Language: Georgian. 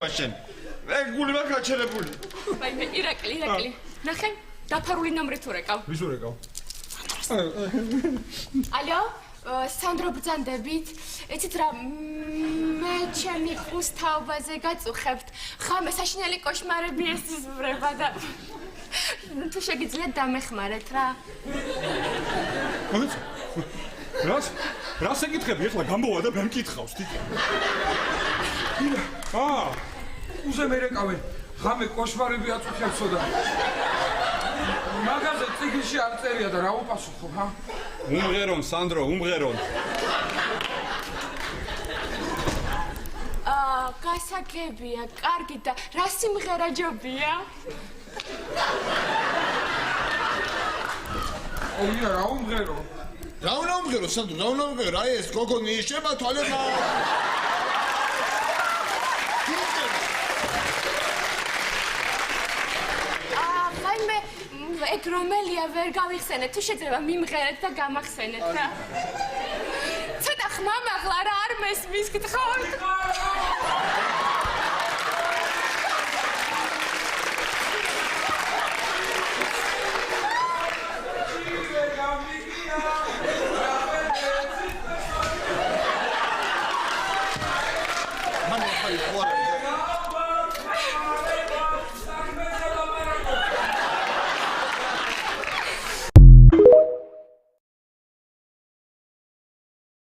მაშინ გული მაგ გაჩერებული. ვაიმე, ირაკლი. ნახე, დაფარული ნომრი თუ რეკავ. ვის ურეკავ? ალო, სანდრო ბრძანდებით. იცით რა, მე ჩემი ყუს თაობაზე გაწუხებთ. ხამე საშინელი კოშმარები ესიზმრება და თუ შეგიძლიათ დამეხმარეთ რა. რას ეკითხები ახლა გამბოვა და მე მკითხავს თითქოს. უზე მე რეკავენ, ხამე კოშმარები აწუხებსო და მაგაზე წიგნში არ წერია და რა უპასუხო, ჰა? უმღერონ, სანდრო, უმღერონ. გასაგებია, კარგი და რა სიმღერა ჯობია? ოია, რა უმღერო? რა უნდა უმღერო, სანდრო, რა უნდა უმღერო? რა ეს გოგონი შეება თვალება? ეგ რომელია ვერ გავიხსენეთ, თუ შეიძლება მიმღერეთ და გამახსენეთ რა. ცოტა ხმამაღლა რა არ მესმის გთხოვთ.